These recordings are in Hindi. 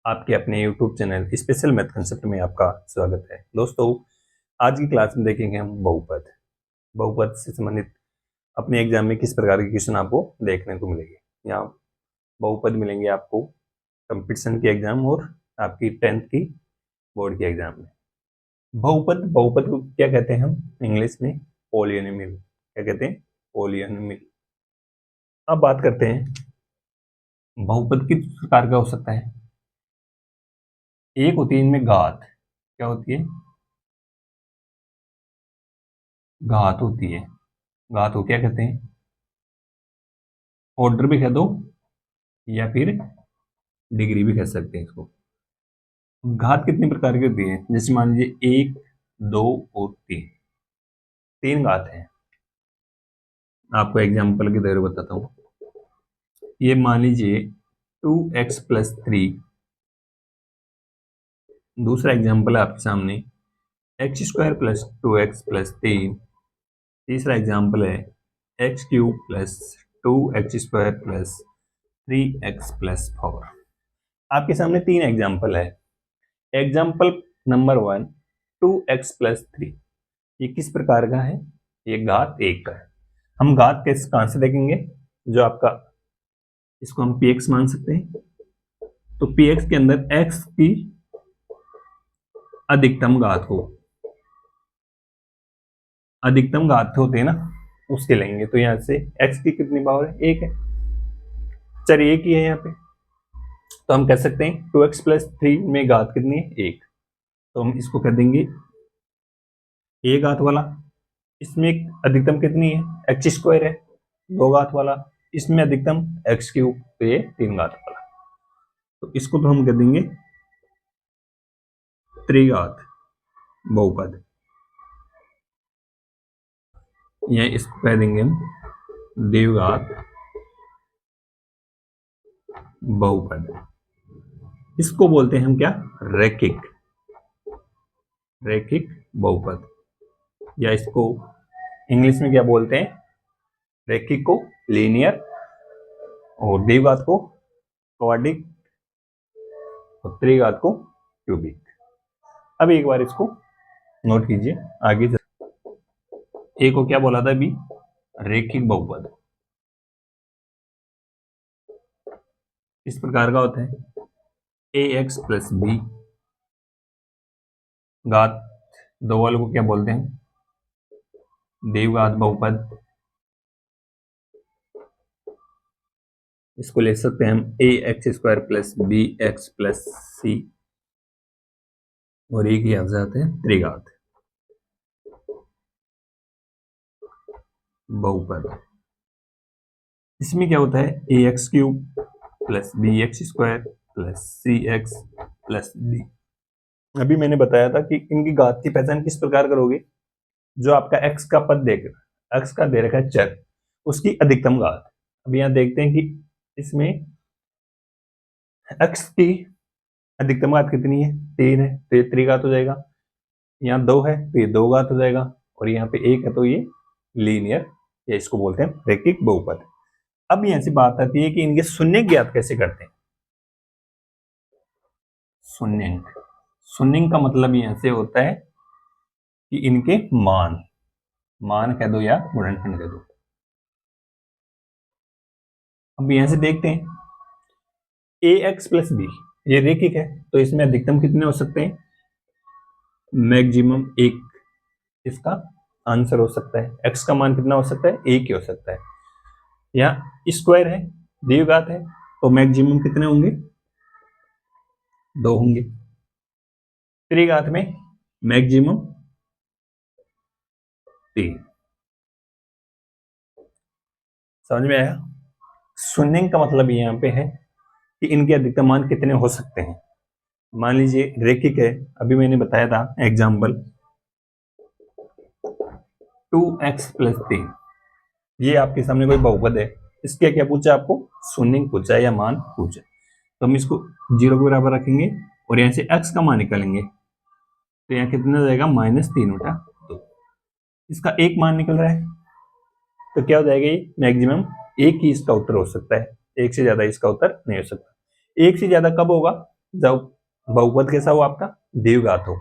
आपके अपने YouTube channel special math concept में आपका स्वागत है। दोस्तों, आज की क्लास में देखेंगे हम बहुपद। बहुपद से संबंधित अपने एग्जाम में किस प्रकार के क्वेश्चन आपको देखने को मिलेंगे। यहाँ बहुपद मिलेंगे आपको कंपटीशन के एग्जाम और आपकी 10th की बोर्ड के एग्जाम में। बहुपद को क्या कहते हैं हम इंग्लिश में? पॉलिनोमियल। क्या कहते हैं? पॉलिनोमियल। अब बात करते हैं बहुपद किस प्रकार का हो सकता है। एक होती है इनमें घात। क्या होती है? घात होती है। घात को क्या कहते हैं? ऑर्डर भी कह दो या फिर डिग्री भी कह सकते हैं इसको। घात कितने प्रकार की होती है? जैसे मान लीजिए 1, 2 और 3। 3 घात हैं। आपको एग्जाम्पल के द्वारा बताता हूँ। ये मान लीजिए 2x + 3। दूसरा एग्जाम्पल है आपके सामने x² + 2x + 3। तीसरा एग्जाम्पल है x³ + 2x² + 3x + 4। आपके सामने 3 एग्जाम्पल है। Example number 1 2x + 3। ये किस प्रकार का है? ये घात 1 का है। हम घात कैसे कहां से देखेंगे? जो आपका इसको हम px मान सकते हैं। तो px के अंदर x की अधिकतम घात होते हैं ना, उसके लेंगे। तो यहां से x की कितनी पावर है? 1 है। चलिए 1 ही है यहाँ पे, तो हम कह सकते हैं 2x + 3 में घात कितनी है? 1। तो हम इसको कह देंगे a घात वाला। इसमें अधिकतम कितनी है? x² है। 2 घात वाला। इसमें अधिकतम x³, तो ये 3 घात वाला। तो इसको तो हम कह देंगे त्रिघात बहुपद, या इसको कह देंगे हम द्विघात बहुपद। इसको बोलते हैं हम क्या? रैखिक बहुपद, या इसको इंग्लिश में क्या बोलते हैं? रैखिक को लीनियर, और द्विघात को क्वाड्रिक, और त्रिघात को क्यूबिक। अब एक बार इसको नोट कीजिए आगे। ए को क्या बोला था अभी? रैखिक बहुपद। इस प्रकार का होता है ax + b। घात 2 वाले को क्या बोलते हैं? द्विघात बहुपद। इसको ले सकते हैं हम ax² + bx + c, और एक ही आ जाते हैं त्रिघात बहुपद। इसमें क्या होता है? ax³ + bx² + cx + d। अभी मैंने बताया था कि इनकी घात की पहचान किस प्रकार करोगे? जो आपका x का पद देकर x का दे रखा है चर, उसकी अधिकतम घात। अब यहाँ देखते हैं कि इसमें x की अधिकतम घात कितनी है? 3 है, तो ये त्रिघात हो जाएगा। यहाँ 2 है तो ये 2 घात हो जाएगा, और यहाँ पे 1 है तो ये लीनियर, या इसको बोलते हैं रैखिक बहुपद। अब यहाँ से बात आती है कि इनके शून्य ज्ञात कैसे करते हैं। शून्य का मतलब यहाँ से होता है कि इनके मान कह दो या गुणनखंड कह दो। अब यहां से देखते हैं ax + b, ये रैखिक है, तो इसमें अधिकतम कितने हो सकते हैं? मैक्सिमम 1 इसका आंसर हो सकता है। x का मान कितना हो सकता है? 1 ही हो सकता है। यहाँ स्क्वायर है, द्विघात है, तो मैक्सिमम कितने होंगे? 2 होंगे। त्रिघात में मैक्सिमम 3। समझ में आया? शून्य का मतलब यहाँ पे है कि इनके अधिकतम मान कितने हो सकते हैं। मान लीजिए रैखिक है, अभी मैंने बताया था एग्जाम्पल 2x + 3। ये आपके सामने कोई बहुपद है, इसके क्या पूछा आपको? शून्य पूछा है या मान पूछा है। तो हम इसको 0 के बराबर रखेंगे और यहाँ से x का मान निकालेंगे, तो यहाँ कितना जाएगा? -3 × 2। इसका एक मान निकल रहा है, तो क्या हो जाएगा? ये मैक्सिमम 1 ही इसका उत्तर हो सकता है, एक से ज्यादा इसका उत्तर नहीं हो सकता। एक से ज्यादा कब होगा? जब बहुपद कैसा हो आपका, द्विघात हो।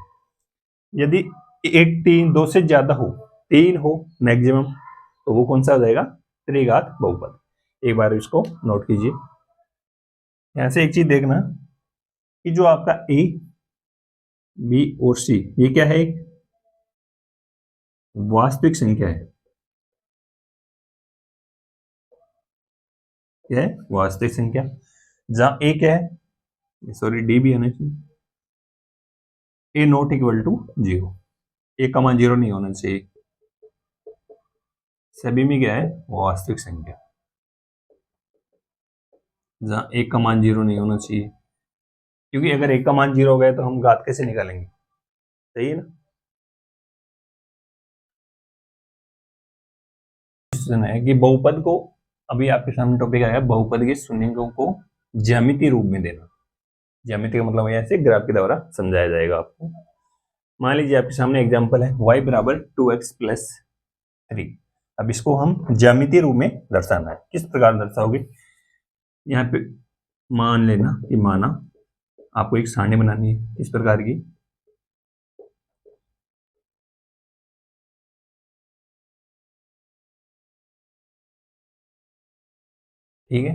यदि एक तीन दो से ज्यादा हो, तीन हो मैक्सिमम, तो वो कौन सा हो जाएगा, त्रिघात बहुपद। एक बार इसको नोट कीजिए। यहां से एक चीज देखना कि जो आपका ए बी और सी ये क्या है, एक वास्तविक संख्या है। क्या है, वास्तविक संख्या। जहां ए क्या है, सॉरी डी भी होना चाहिए, A not equal to zero, A comma zero नहीं होना चाहिए। सभी में क्या है, वास्तविक संख्या, जहां एक का मान जीरो नहीं होना चाहिए, क्योंकि अगर एक का मान जीरो हो गया तो हम घात कैसे निकालेंगे, सही है ना। है कि बहुपद को, अभी आपके सामने टॉपिक आया बहुपद के शून्यकों को ज्यामितीय रूप में देना। ज्यामिति का मतलब ऐसे ग्राफ के द्वारा समझाया जाएगा आपको। मान लीजिए आपके सामने एग्जांपल है y बराबर 2x प्लस 3। अब इसको हम ज्यामितीय रूप में दर्शाना है। किस प्रकार दर्शाओगे, यहाँ पे मान लेना कि माना आपको एक सारणी बनानी है इस प्रकार की। ठीक है,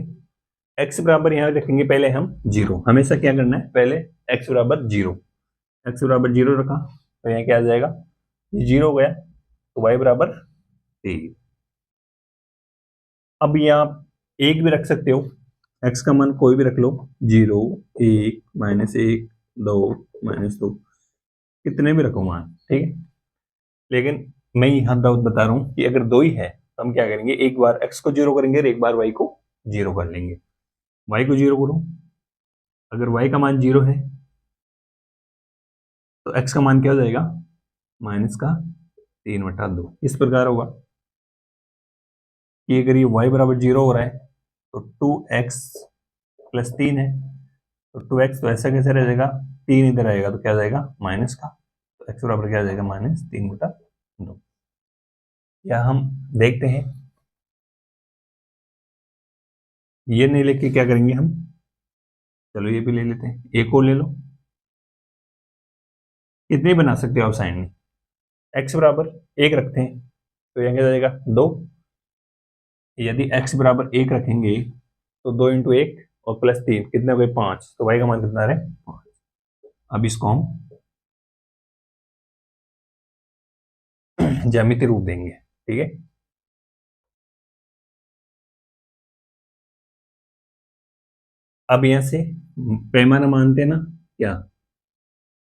x बराबर यहाँ रखेंगे पहले हम जीरो। हमेशा क्या करना है, पहले x बराबर जीरो, x बराबर जीरो रखा तो यहाँ क्या आ जाएगा, ये जीरो हो गया, तो y बराबर 3। अब यहाँ एक भी रख सकते हो, x का मान कोई भी रख लो, जीरो, एक, -1, 2, -2, कितने भी रखो मान, ठीक है। लेकिन मैं यहाँ दाऊद बता रहा हूँ कि अगर दो ही है तो हम क्या करेंगे, एक बार x को जीरो करेंगे और एक बार y को जीरो कर लेंगे। y को जीरो करो, अगर y का मान जीरो है तो x का मान क्या हो जाएगा, माइनस का 3/2। इस प्रकार होगा कि अगर ये y बराबर जीरो हो रहा है तो 2x प्लस 3 है, तो 2x तो ऐसा कैसे रह जाएगा, 3 इधर आएगा तो क्या जाएगा माइनस का, तो x बराबर क्या जाएगा, -3/2। या हम देखते हैं, ये नहीं लेके क्या करेंगे हम, चलो ये भी ले लेते हैं, एक और ले लो। कितने बना सकते हो आप साइन में, x बराबर एक रखते हैं तो यहाँ क्या जाएगा, दो। यदि x बराबर एक रखेंगे तो 2 × 1 और प्लस 3 कितने हो गए, 5, तो y का मान कितना है, 5। अब इसको हम ज्यामितीय रूप देंगे, ठीक है। अब यहां से पैमाना मानते हैं ना क्या,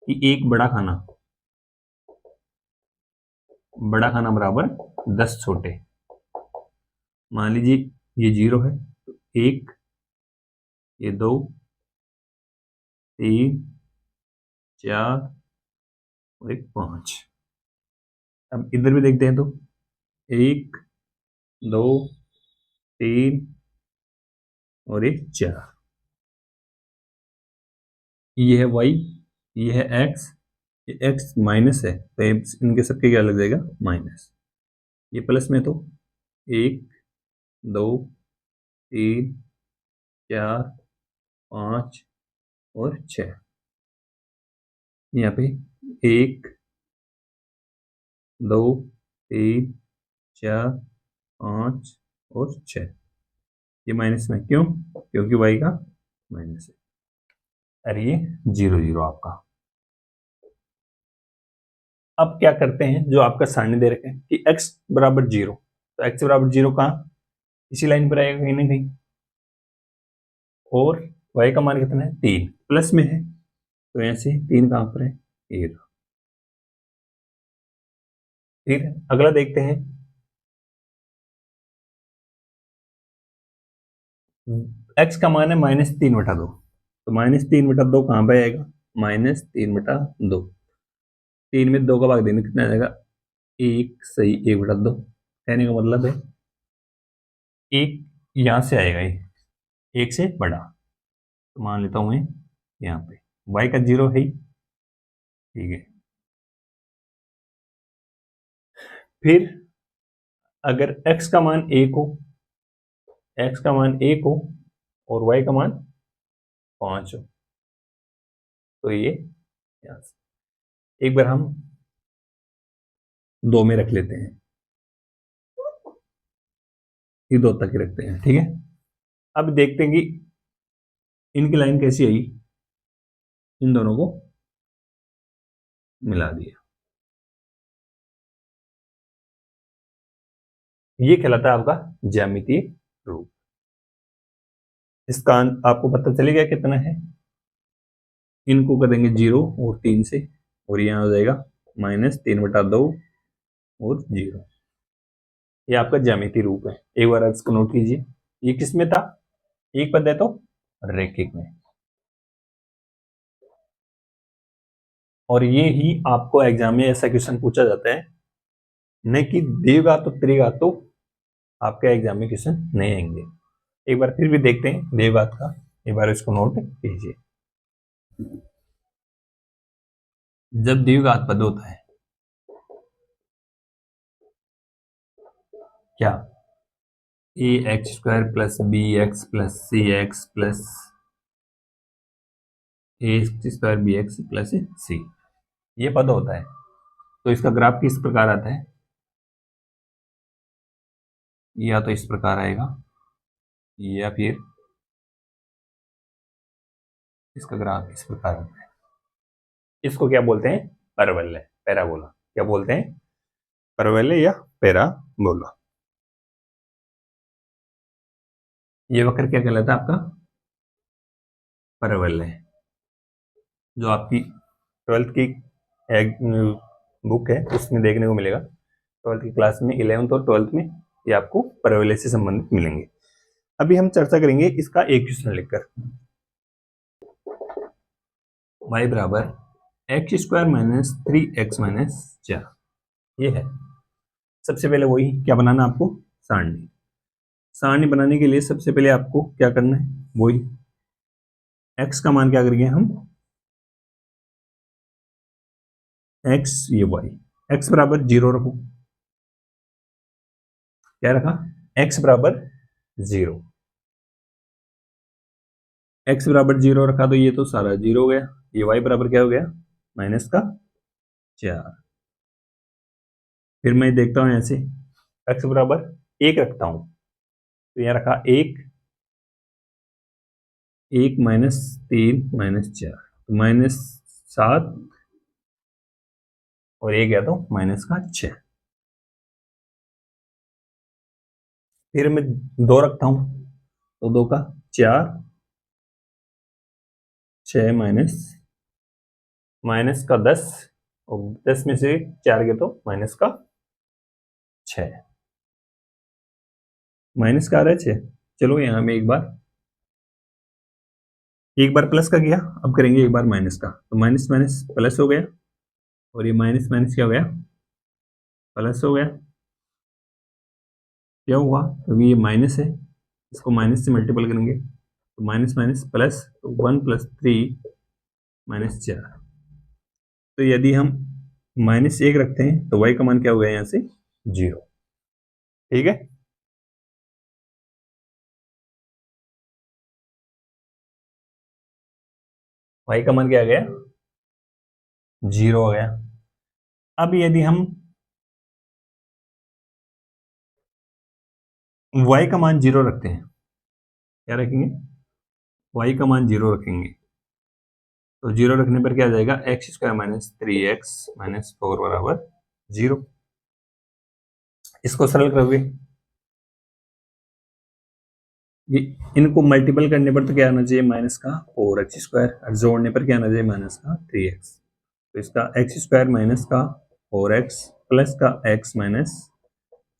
कि एक बड़ा खाना बराबर 10 छोटे। मान लीजिए ये जीरो है, तो एक, ये दो, तीन, चार और एक 5। अब इधर भी देखते हैं तो एक, दो, तीन और एक 4। ये है y, ये है x, ये x माइनस है तो इनके सबके क्या लग जाएगा, माइनस। ये प्लस में तो एक, दो, तीन, चार, 5 और 6। यहाँ पे एक, दो, तीन, चार, 5 और 6, ये माइनस में क्यों, क्योंकि y का माइनस है। अरे ये 0 0 आपका। अब क्या करते हैं, जो आपका सारणी दे रखे हैं कि x बराबर 0, तो x बराबर 0 कहाँ, इसी लाइन पर आएगा कहीं ना कहीं, और y का मान कितना है, 3, प्लस में है तो यहाँ से 3 कहाँ पर है, ये रहा। ठीक है, अगला देखते हैं, x का मान है -3/2, तो -3/2 कहाँ पे आएगा, -3/2। 3 में 2 का भाग देने कितना आ जाएगा, एक, सही 1/2। कहने का मतलब है एक यहाँ से आएगा, ये एक से बड़ा, तो मान लेता हूँ मैं यहाँ पे y का 0 है ही, ठीक है। फिर अगर x का मान 1 हो, x का मान 1 हो और y का मान 5 हो, तो ये यहाँ से एक बार हम 2 में रख लेते हैं, ये 2 तक ही रखते हैं, ठीक है। अब देखते हैं कि इनकी लाइन कैसी आई, इन दोनों को मिला दिया, ये कहलाता है आपका ज्यामितीय रूप। इसका आपको पता चलेगा कितना है, इनको करेंगे 0 और 3 से, और यहाँ हो जाएगा -3/2 और 0। ये आपका ज्यामितीय रूप है। एक बार इसको नोट कीजिए, ये किस में था, एक पद है तो रैखिक में। और ये ही आपको एग्जाम में ऐसा क्वेश्चन पूछा जाता है, नहीं कि द्विघात तो त्रिघात तो आपके एग्जाम में क्वेश्चन नहीं आएंगे। एक बार फिर भी देखते हैं द्विघात का, एक बार इसको नोट कीजिए। जब द्विघात पद होता है क्या, ax² plus bx plus cx plus a² bx plus c, ये पद होता है। तो इसका ग्राफ किस प्रकार आता है, या तो इस प्रकार आएगा, या फिर इसका ग्राफ इस प्रकार आता है। इसको क्या बोलते हैं, परवलय, पैराबोला। क्या बोलते हैं, परवलय या पैराबोला। ये वक्र क्या कहलाता है आपका, परवलय। जो आपकी 12th की बुक है उसमें देखने को मिलेगा, 12th की क्लास में 11th और 12th में ये आपको परवलय से संबंधित मिलेंगे। अभी हम चर्चा करेंगे इसका एक क्वेश्चन लिखकर, y बराबर x² माइनस 3x माइनस 4, ये है। सबसे पहले वही क्या बनाना आपको, सारणी। सारणी बनाने के लिए सबसे पहले आपको क्या करना है, वही x का मान क्या करेंगे हम, x ये y, x बराबर 0 रखो, क्या रखा, x बराबर 0, x बराबर 0 रखा तो ये तो सारा 0 हो गया। ये y बराबर क्या हो गया, -4। फिर मैं देखता हूं ऐसे, x बराबर 1 रखता हूं, तो यहां रखा 1, 1 -3 -4, तो -7, और 1 गया तो -6। फिर मैं 2 रखता हूं, तो 2 का 4, 6 माइनस का 10, और 10 में से 4 गया तो -6, माइनस का आ रहा है 6। चलो यहाँ में एक बार प्लस का किया, अब करेंगे एक बार माइनस का, तो माइनस माइनस प्लस हो गया, और ये माइनस माइनस क्या हो गया, प्लस हो गया। क्या हुआ, क्योंकि ये माइनस है, इसको माइनस से मल्टीपल करेंगे, तो माइनस माइनस प्लस, तो 1 + 3 -4। तो यदि हम -1 रखते हैं तो y का मान क्या हो गया यहाँ से, 0, ठीक है। y का मान क्या आ गया, 0 हो गया। अब यदि हम y का मान 0 रखते हैं, क्या रखेंगे, y का मान 0 रखेंगे, तो 0 रखने पर क्या आ जाएगा, x² माइनस 3x माइनस 4 बराबर 0। इसको सरल करोगे, इनको मल्टीपल करने पर तो क्या आना चाहिए, -4x², और जोड़ने पर क्या आना चाहिए, -3x। तो इसका x² माइनस का 4x प्लस का x माइनस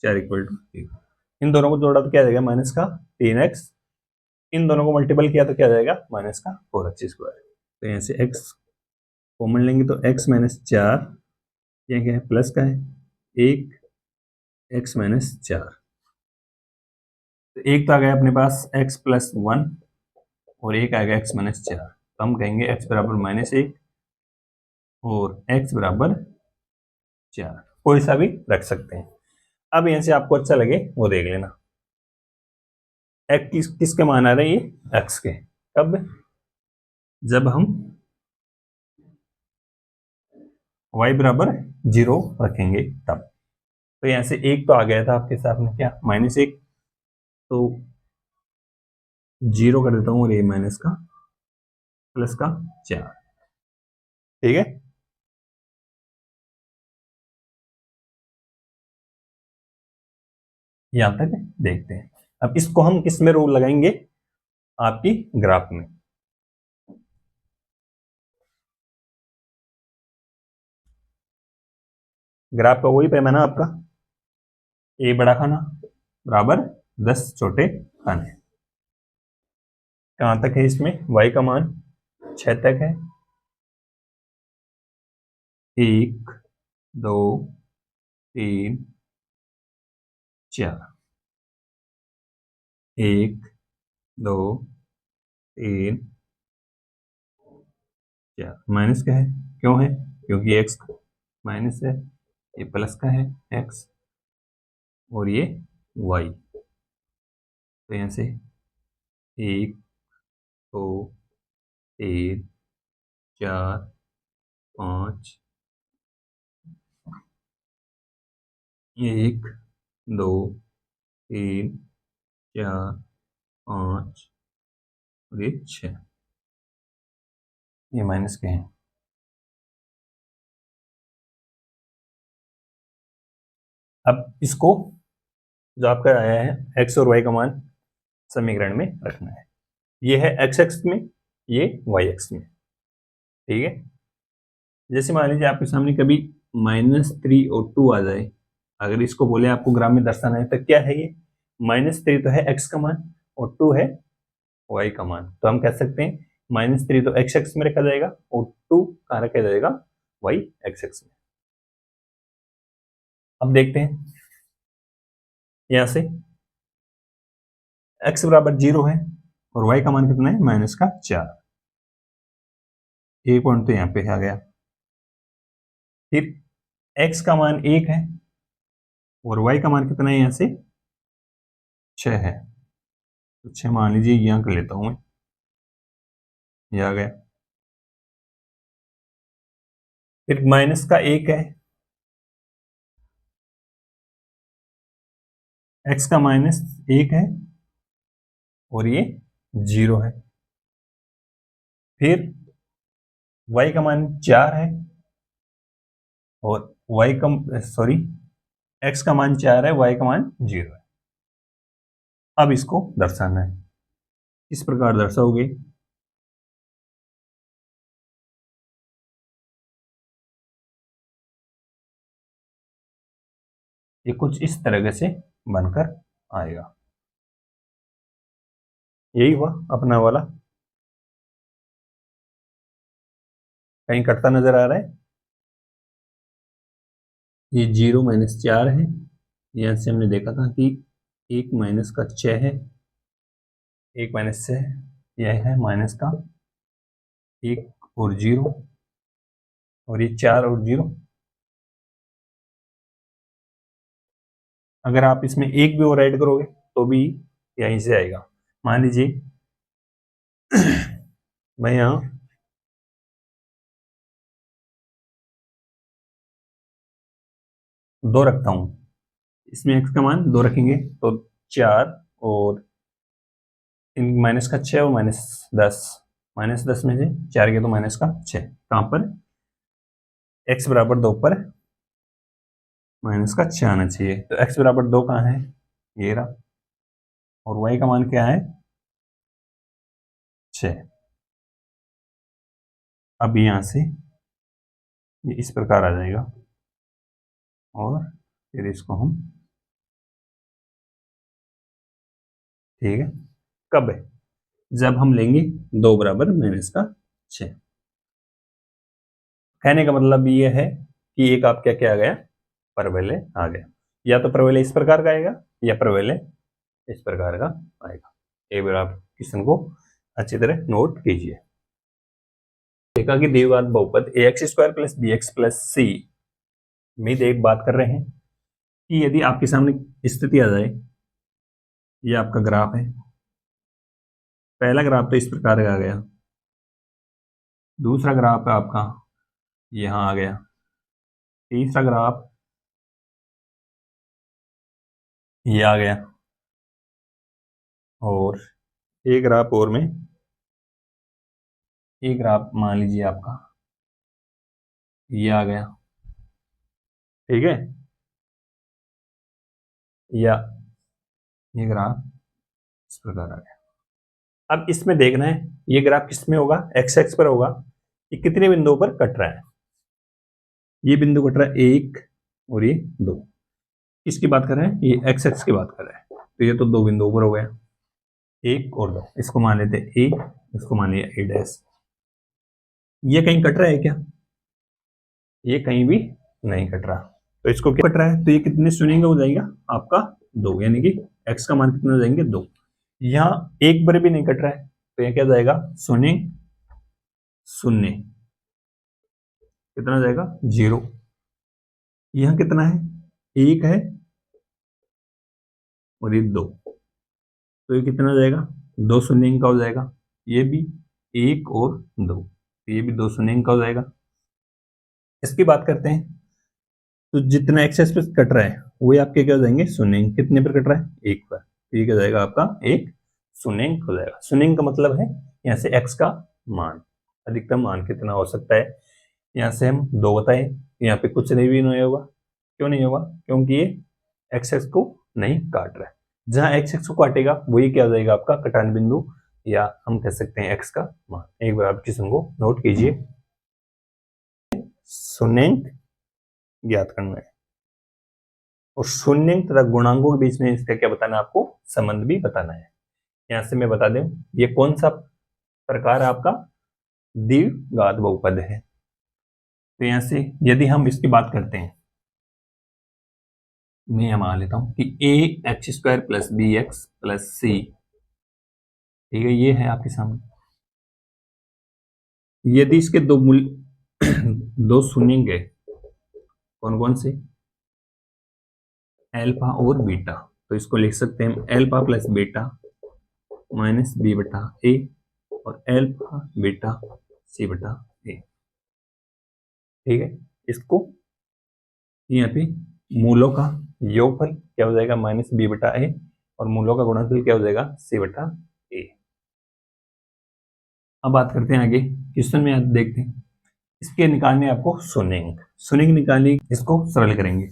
4 इक्वल टू 0। इन दोनों को जोड़ा तो क्या आ जाएगा, -3x। इन दोनों को मल्टीपल किया तो क्या आ जाएगा, -4x²। तो यहाँ से x कॉमन लेंगे तो x -4, ये क्या है, प्लस का है 1, x -4, तो एक तो आ गया अपने पास x + 1, और एक आ गया x -4। तो हम कहेंगे x बराबर -1 और x बराबर 4, कोई सा भी रख सकते हैं। अब यहाँ से आपको अच्छा लगे वो देख लेना, x किसके मान आ रहे हैं, ये x के। कब, जब हम y बराबर 0 रखेंगे तब। तो यहाँ से एक तो आ गया था आपके सामने, क्या -1, तो 0 कर देता हूँ और ये माइनस का प्लस का 4। ठीक है, यहां तक देखते हैं। अब इसको हम किस में रूल लगाएंगे, आपकी ग्राफ में। ग्राफ का वही पैमाना आपका, ए बड़ा खाना बराबर 10 छोटे खाने। कहां तक है इसमें, y का मान 6 तक है। 1 2 3 4, 1 2 3 4। माइनस का है, क्यों है, क्योंकि x माइनस है, ये प्लस का है x और ये y। तो यहाँ से 1 2 3 4 5, 1 2 3 4 5 और ये 6, ये माइनस के हैं। अब इसको जो आपका आया है x और y का मान समीकरण में रखना है। ये है x एक्स में, ये y एक्स में। ठीक है, जैसे मान लीजिए आपके सामने कभी -3 और 2 आ जाए, अगर इसको बोले आपको ग्राफ में दर्शाना है, तो क्या है ये, -3 तो है x का मान और 2 है y का मान। तो हम कह सकते हैं -3 तो x एक्स में रखा जाएगा और 2 कहाँ रखा जाएगा, y एक्स एक्स में। अब देखते हैं यहां से x बराबर 0 है और y का मान कितना है, -4। एक पॉइंट तो यहाँ पे आ गया। फिर x का मान 1 है और y का मान कितना है, यहाँ से 6 है। तो 6 मान लीजिए यहाँ कर लेता हूं मैं, ये आ गया। फिर माइनस का 1 है, x का -1 है और ये 0 है। फिर y का मान 4 है और x का मान 4 है, y का मान 0 है। अब इसको दर्शाना है, इस प्रकार दर्शाओगे। ये कुछ इस तरह से बनकर आएगा। यही हुआ अपना वाला, कहीं कटता नजर आ रहा है, ये 0 -4 है। यहाँ से हमने देखा था कि 1 माइनस का 6 है, 1 माइनस 6, यह है माइनस का 1 और 0 और ये 4 और 0। अगर आप इसमें एक भी और ऐड करोगे तो भी यहीं से आएगा। मान लीजिए मैं यहाँ 2 रखता हूँ, इसमें x का मान 2 रखेंगे तो 4 और इन माइनस का 6 और -10, -10 में से 4 गया तो माइनस का 6। कहाँ पर, x बराबर 2 पर माइनस का 6 आना चाहिए। तो x बराबर 2 कहाँ है, ये रहा, और y का मान क्या है, 6। अब यहाँ से ये इस प्रकार आ जाएगा और फिर इसको हम, ठीक है, कब है, जब हम लेंगे 2 बराबर -6। कहने का मतलब ये है कि एक आप क्या क्या आ गया, परवलय आ गया। या तो परवलय इस प्रकार का आएगा या परवलय इस प्रकार का आएगा। एक बार आप क्वेश्चन को अच्छी तरह नोट कीजिए। देखा कि द्विघात बहुपद ax² + bx + c में एक बात कर रहे हैं कि यदि आपके सामने स्थिति आ जाए, ये आपका ग्राफ है, पहला ग्राफ तो इस प्रकार का आ गया, दूसरा ग्राफ है आपका यहाँ आ गया, तीसरा ग्राफ ये आ गया, और एक ग्राफ और में, एक ग्राफ मान लीजिए आपका ये आ गया, ठीक है, या ये ग्राफ इस प्रकार आ गया। अब इसमें देखना है ये ग्राफ किस में होगा, एक्स एक्स पर होगा, ये कितने बिंदुओं पर कट रहा है। ये बिंदु कट रहा है 1 और ये 2। किसकी बात कर रहे हैं, ये एक्स एक्स की बात कर रहे हैं, तो ये तो 2 बिंदुओं पर हो गया, 1 और 2। इसको मान लेते हैं ए, इसको मान लिया ए डैश। ये कहीं कट रहा है क्या, ये कहीं भी नहीं कट रहा, तो इसको क्या कट रहा है, तो ये कितने शून्य हो जाएगा आपका 2, यानी कि एक्स का मान कितना हो जाएंगे 2। यहाँ एक बार भी नहीं कट रहा है, तो ये क्या जाएगा शून्य शून्य, कितना जाएगा 0। यहाँ कितना है, 1 है और ये 2, तो ये कितना जाएगा 2 शून्य का हो जाएगा, ये भी 1 और 2, तो ये भी 2 शून्य का हो जाएगा। इसकी बात करते हैं, तो जितना एक्सेस पे कट रहा है वही आपके क्या हो जाएंगे शून्य, कितने पर कट रहा है 1 पर, तो ये क्या जाएगा आपका एक शून्य हो जाएगा। शून्य का मतलब है यहाँ से एक्स का मान, अधिकतम मान कितना हो सकता है, यहाँ से हम 2 बताए, यहाँ पे कुछ नहीं होगा, क्यों नहीं होगा, क्योंकि ये एक्स एक्स को नहीं काट रहा है। जहां एक्स एक्स को काटेगा वही क्या हो जाएगा आपका कटान बिंदु, या हम कह सकते हैं एक्स का मान। एक बार आप क्वेश्चन को नोट कीजिए, शून्यंक ज्ञात करना है और शून्यंक तथा गुणांकों के बीच में इसका क्या बताना है, आपको संबंध भी बताना है। यहां से मैं बता दूं ये कौन सा प्रकार आपका द्विघात बहुपद है। तो यहां से यदि हम इसकी बात करते हैं, मैं यहां मान लेता हूं कि A X square plus B X plus C, ठीक है, ये है आपके सामने। यदि इसके दो मूल्य दो शून्य गए, कौन कौन से, एल्फा और बीटा, तो इसको लिख सकते हैं alpha plus beta minus B बटा ए, और एल्फा बीटा सी बटा ए, ठीक है। इसको यहाँ पे मूलों का योगफल क्या हो जाएगा माइनस बी बटा ए, और मूलों का गुणनफल क्या हो जाएगा सी बटा ए। अब बात करते हैं आगे, क्वेश्चन में आप देखते हैं इसके निकालने आपको शून्यंक, शून्यंक निकालने इसको सरल करेंगे।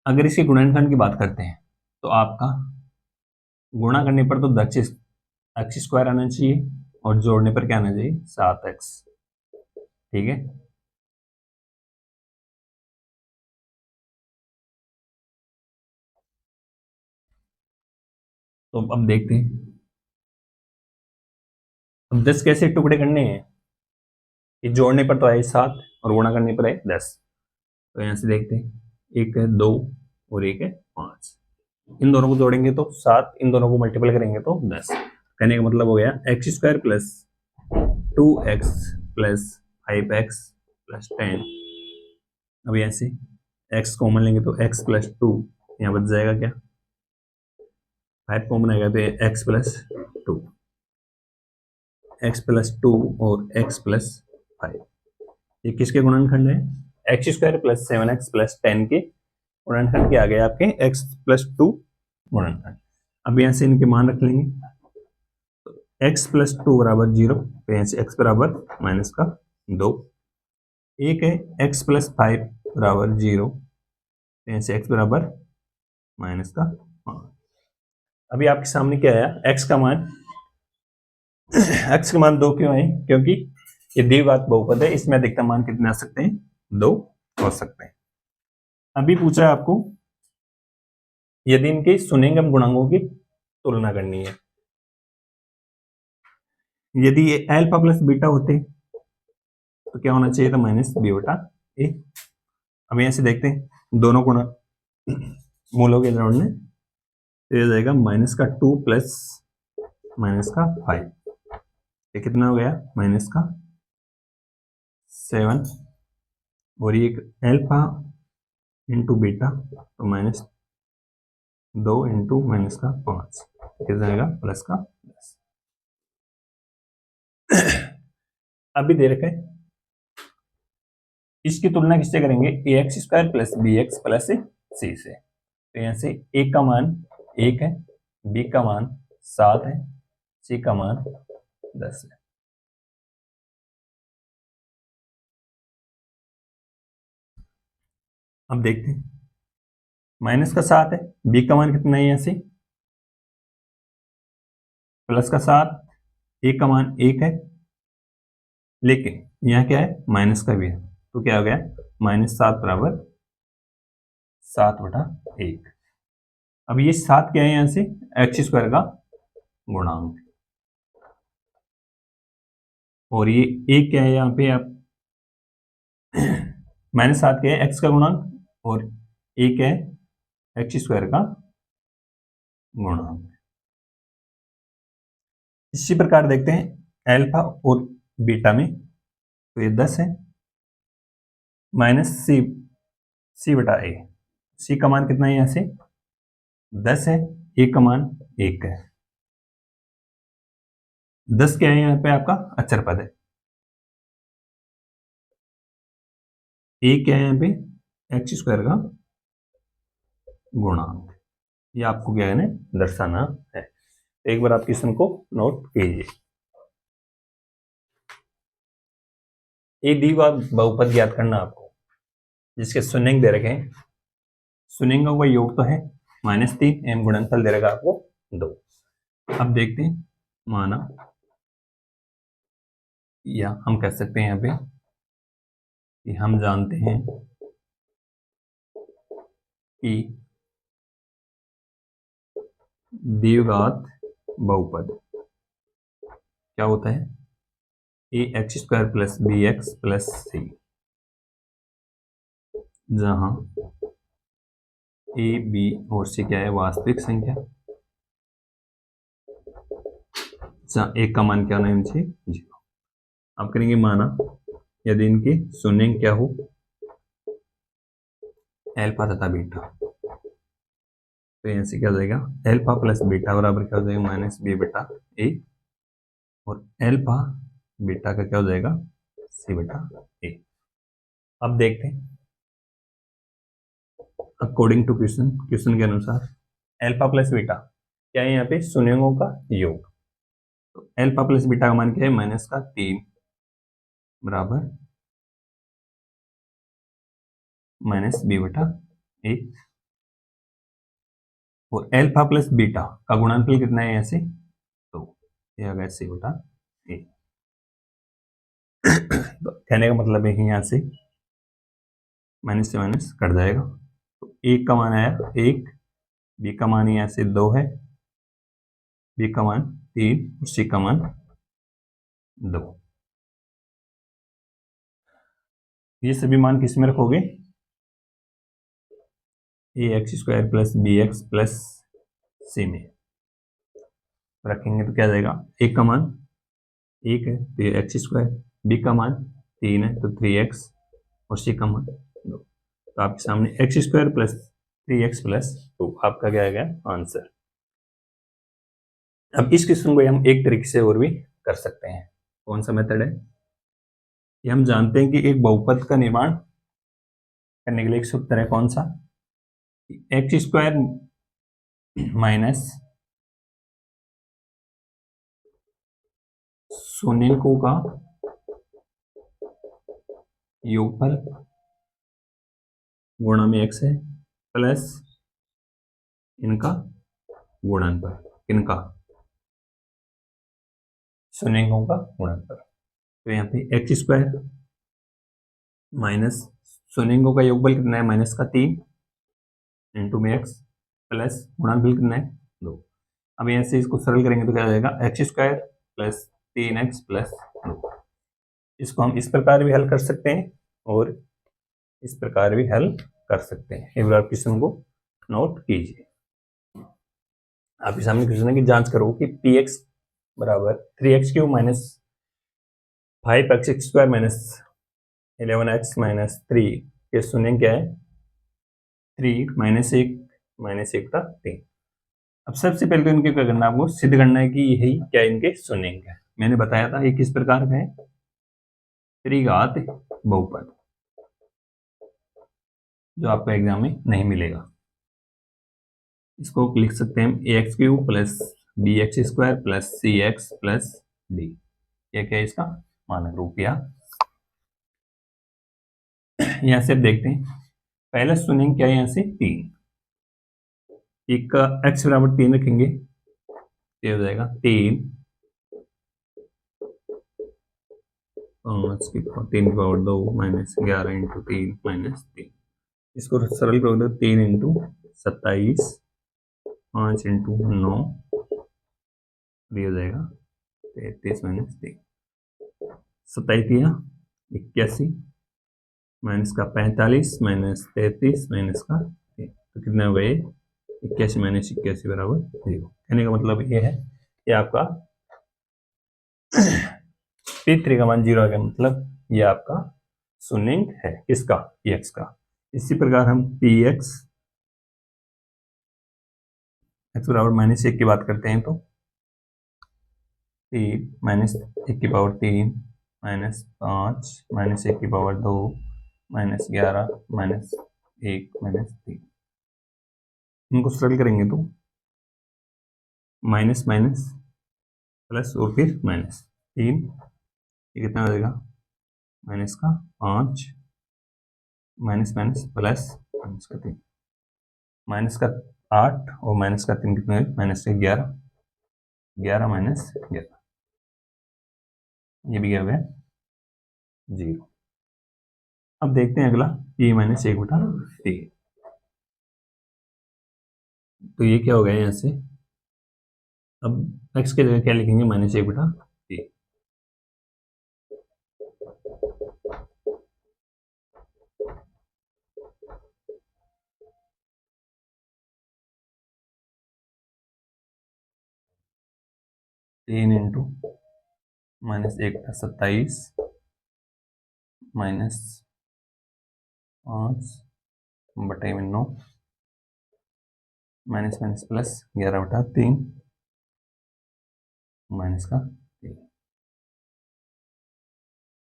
अगर इसके गुणनखंड की बात करते हैं तो आपका गुणा करने पर तो दक्ष एक्स स्क्वायर आना चाहिए, और जोड़ने पर क्या आना चाहिए 7x, ठीक है। तो अब देखते हैं, अब 10 कैसे टुकड़े करने हैं, ये जोड़ने पर तो आए 7 और गुणा करने पर आए 10। तो यहां से देखते हैं, एक है 2 और एक है 5, इन दोनों को जोड़ेंगे तो 7, इन दोनों को मल्टीपल करेंगे तो 10। कहने का मतलब हो गया x square plus 2x plus 5x plus 10। अब यहाँ से x कॉमन लेंगे तो x प्लस 2, यहाँ बच जाएगा क्या 5 कॉमन आएगा तो x प्लस 2, x प्लस 2 और x प्लस 5, ये किसके गुणनखंड है, x square plus 7x plus 10 के गुणनखंड के आ गए आपके x प्लस 2 गुणनखंड। अब यहाँ से इनके मान रख लेंगे, x प्लस 2 बराबर 0, तो यहाँ से x बराबर माइनस का 2, एक है x प्लस 5 बराबर 0, तो यहाँ से x बराबर माइनस का 5। अभी आपके सामने क्या आया, x का मान x का मान 2 क्यों है, क्योंकि ये द्विघात बहुपद है, इसमें अधिकतम मान कितने आ सकते हैं 2 हो सकते हैं। अभी पूछा है आपको यदि इनके शून्यंगम गुणांकों की तुलना करनी है, यदि ये अल्फा प्लस बीटा होते तो क्या होना चाहिए था माइनस बी बटा ए। अब यहां से देखते हैं दोनों गुणा मूलों के जोड़ने, तो ये जाएगा माइनस का 2 प्लस माइनस का 5, ये कितना हो गया माइनस का 7, और ये एल्फा इंटू बीटा तो माइनस 2 इंटू माइनस का 5, कितना जाएगा प्लस का 10। अभी दे रखा है इसकी तुलना किससे करेंगे, A X square plus B X plus C से। तो यहाँ से ए का मान 1 है, बी का मान 7 है, सी का मान 10 है। अब देखते हैं, माइनस का 7 है, बी का मान कितना है यहाँ से, प्लस का 7, ए का मान 1 है, लेकिन यहाँ क्या है, माइनस का भी है, तो क्या हो गया, -7 बराबर 7/1। अब ये 7 क्या है यहाँ से, एक्स स्क्वायर का गुणांक, और ये 1 क्या है यहाँ पे, आप -7 क्या है, एक्स का गुणांक, और 1 है एक्स स्क्वायर का गुणांक। इसी प्रकार देखते हैं अल्फा और बीटा में, तो ये 10 है, माइनस सी बटा ए, सी का मान कितना है यहाँ से, 10 है, ए का मान 1 है। 10 क्या है यहाँ पे आपका अचर पद है, ए क्या है यहाँ पे, एक्स स्क्वायर का गुणांक, ये आपको क्या है दर्शाना है। एक बार आप क्वेश्चन को नोट कीजिए। एक दी हुआ बहुपद ज्ञात करना आपको, जिसके शून्यंक दे रखे हैं, शून्यंकों का योग तो है -3 एवं गुणनफल दे रखा आपको 2। अब देखते हैं, माना या हम कह सकते हैं यहाँ पे कि हम जानते हैं कि द्विघात बहुपद क्या होता है, A X square plus B X plus C, जहां ए बी और सी क्या है, वास्तविक संख्या, जहां एक का मान क्या होना है इनसे 0। अब करेंगे माना यदि इनके शून्यंक क्या हो, अल्फा तथा बीटा, तो यहाँ से क्या हो जाएगा, अल्फा प्लस बीटा बराबर क्या हो जाएगा, -b/a, और अल्फा बीटा का क्या हो जाएगा, c/a। अब देखते हैं, अकॉर्डिंग टू क्वेश्चन के अनुसार अल्फा प्लस बीटा क्या है यहाँ पे, शून्यंकों का योग। तो अल्फा प्लस बीटा का मान क्या है, -3 बराबर -b/a, और अल्फा प्लस बीटा का गुणनफल कितना है यहाँ से, तो ये आ गया c/a। तो कहने का मतलब है कि यहाँ से माइनस से माइनस कट जाएगा, तो एक का मान आया 1, बी का मान यहाँ से 2 है, बी का मान 3 और सी का मान 2। ये सभी मान किस में रखोगे, A X square plus B X plus C में रखेंगे, तो क्या जाएगा, एक का मान 1 है तो ये एक्स स्क्वायर, बी का मान 3 है तो 3x, और सी का मान 2। तो आपके सामने x square plus 3x plus 2 आपका क्या आएगा आंसर। अब इस क्वेश्चन को हम एक तरीके से और भी कर सकते हैं। कौन सा मेथड है, ये हम जानते हैं कि एक बहुपद का निर्माण करने के लिए एक सूत्र है, कौन सा, एक्स स्क्वायर माइनस शून्यकों का योगफल गुणा में x है, प्लस इनका गुणनफल, इनका शून्यकों का गुणनफल। तो यहाँ पे एक्स स्क्वायर माइनस शून्यकों का योगफल कितना है, -3 इंटू में एक्स, प्लस गुणनफल कितना है 2। अब यहाँ से इसको सरल करेंगे तो क्या आ जाएगा, x square plus 3x plus 2। इसको हम इस प्रकार भी हल कर सकते हैं और इस प्रकार भी हल कर सकते हैं। एक बार क्वेश्चन को नोट कीजिए। आपके सामने क्वेश्चन है कि जांच करो कि px बराबर 3x³ minus 5x square minus 11x minus 3 के शून्य क्या है, 3 -1 का 3। अब सबसे पहले तो इनके क्या करना है, आपको सिद्ध करना है कि यही क्या इनके शून्यंक है। मैंने बताया था ये किस प्रकार का है, त्रिघात बहुपद। जो आपको एग्जाम में नहीं मिलेगा। इसको लिख सकते हैं हम ax³ plus bx² plus cx plus d। ये क्या है इसका मानक रूप। या यहाँ से देखते हैं, पहले सुनेंगे क्या है, यहाँ से 3, एक का x बराबर 3 रखेंगे, ये हो जाएगा 3 5 की पावर 3 की पावर 2 माइनस 11 इंटू 3 माइनस 3। इसको सरल कर दो, 3 इंटू 27 5 इंटू 9, ये हो जाएगा 33 माइनस 3। 27 या 81 माइनस का 45 माइनस 33 माइनस का 3, तो कितने हो गए 81 माइनस 81 बराबर 0। कहने का मतलब ये है कि आपका P3 का मान 0 आ गया, मतलब ये आपका शून्यंक है किसका, x का। इसी प्रकार हम px x बराबर -1 की बात करते हैं, तो 3 माइनस 1 की पावर 3 माइनस 5 माइनस 1 की पावर 2 माइनस 11 माइनस 1 माइनस 3। इनको सरल करेंगे तो माइनस माइनस प्लस और फिर माइनस 3, ये कितना हो जाएगा माइनस का 5 माइनस माइनस प्लस माइनस का 3, माइनस का 8 और माइनस का 3 कितना है माइनस का 11, 11 माइनस 11, ये भी क्या हो गया 0। अब देखते हैं अगला p माइनस 1/3, तो ये क्या हो गया यहाँ से, अब x के जगह क्या लिखेंगे -1/3। 3 into -1/27 minus 5/9 minus minus plus 11/3 minus का 3,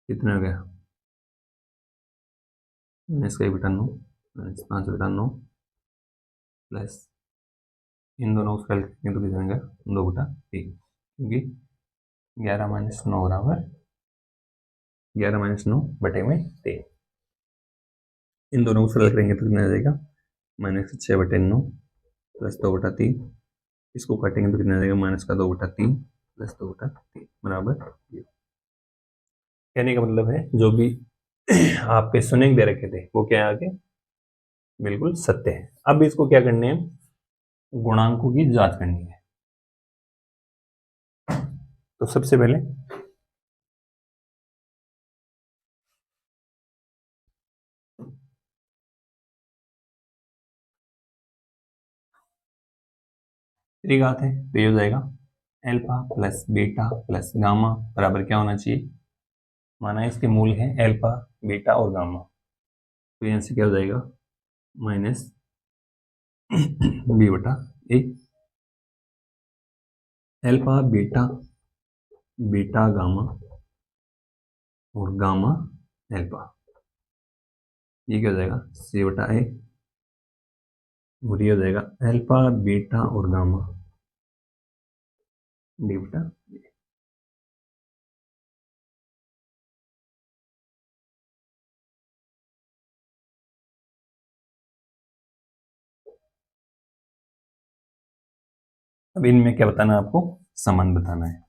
कितना हो गया माइनस का 1/9 माइनस 5/9 प्लस इन दोनों को सॉल्व करेंगे तो कितना होगा 2/3, क्योंकि 11 माइनस 9 बराबर 11 माइनस 9/3। इन दोनों को सरल करेंगे तो कितना आ जाएगा -6/9 प्लस 2/3। इसको काटेंगे तो कितना आ जाएगा माइनस का 2/3 प्लस 2/3 बराबर 0। कहने का मतलब है जो भी आपके शून्य दे रखे थे वो क्या है आगे बिल्कुल सत्य है। अब इसको क्या करने है, गुणांकों की जांच करनी है। तो सबसे पहले त्रिघात है तो ये हो जाएगा alpha plus beta plus gamma बराबर क्या होना चाहिए, माना इसके मूल है अल्फा बीटा और गामा, तो यहाँ से क्या हो जाएगा minus b/a। Alpha beta beta gamma और गामा अल्फा, ये क्या हो जाएगा c/a, और ये हो जाएगा अल्फा बीटा और गामा d/a। अब इनमें क्या बताना है आपको, संबंध बताना है।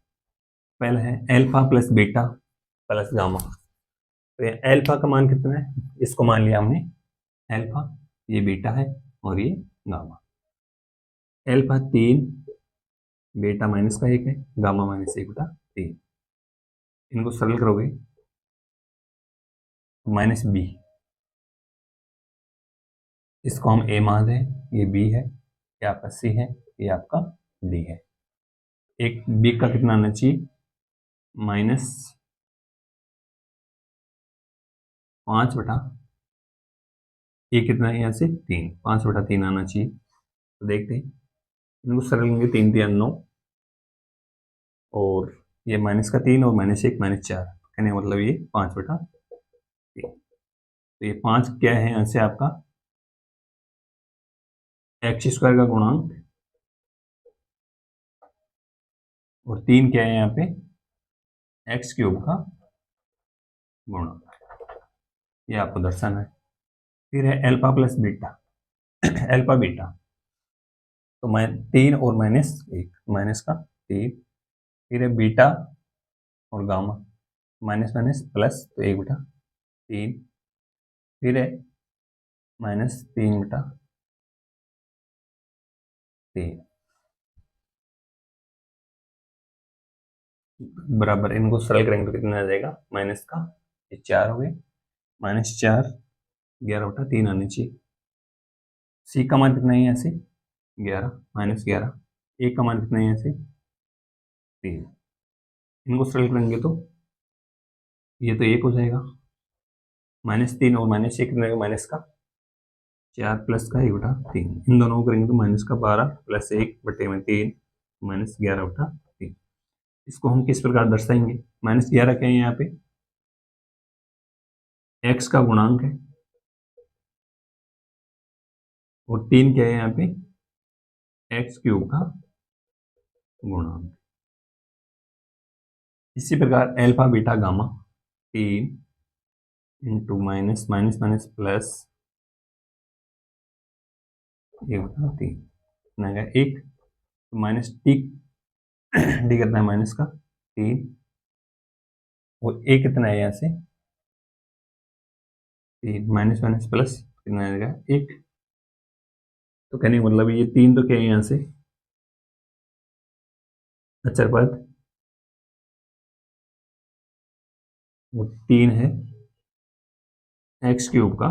पहला है alpha plus beta plus gamma, तो ये अल्फा का मान कितना है, इसको मान लिया हमने अल्फा, ये बीटा है और ये गामा। अल्फा 3, बीटा -1 है, गामा -1/3। इनको सरल करोगे -b, इसको हम a मान दें, ये b है, ये आपका c है, ये आपका d है। एक b का कितना आना चाहिए -5, ये कितना है यहाँ से 3, 5/3 आना चाहिए। तो देखते हैं, इनको सरल करेंगे 3 3 9, और ये -3 और -1 -4, कहने का मतलब ये 5/3। तो ये 5 क्या है यहाँ से आपका एक्स स्क्वायर का गुणांक और 3 क्या है यहाँ पे, एक्स क्यूब का गुणांक, ये आपको दर्शाना है। फिर है alpha plus beta, alpha beta, तो 3 और -1, माइनस का 3, फिर है बीटा और गामा, माइनस माइनस प्लस, तो 1/3, फिर है -3/3 बराबर, इनको सरल करेंगे तो कितना आ जाएगा, माइनस का ये 4 हो गए, -4, 11/3 आनी चाहिए। सी का मान कितना है यहाँ से, 11, -11, ए का मान कितना है यहाँ से, 3, इनको सरल करेंगे तो ये तो 1 हो जाएगा, -3 और -1 कितना है, माइनस का 4 प्लस का 1/3, इन दोनों को करेंगे तो माइनस का 12 प्लस 1/3, -11/3। इसको हम किस प्रकार दर्शाएंगे, -11 क्या है यहाँ पे, एक्स का गुणांक है, और 3 क्या है यहाँ पे, एक्स क्यूब का गुणांक। इसी प्रकार alpha beta gamma, 3 into minus minus minus plus 1/3, एक, तो माइनस टी, डी कितना है, माइनस का 3, और ए कितना है यहाँ से, 3, माइनस माइनस प्लस कितना आएगा, 1, तो कहने का मतलब ये 3 तो क्या है यहाँ से अचर पद, वो 3 है एक्स क्यूब का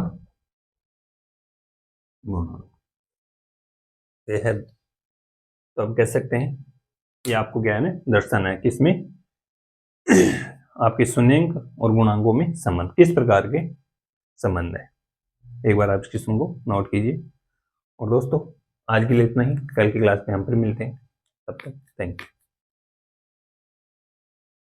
गुणांक, ये है। तो अब कह सकते हैं कि आपको क्या है ना दर्शाना है किसमें, आपके शून्यंक और गुणांकों में संबंध, किस प्रकार के संबंध है। एक बार आप इस क्वेश्चन को नोट कीजिए। और दोस्तों आज के लिए इतना ही, कल की क्लास में हम फिर मिलते हैं, तब तक थैंक यू।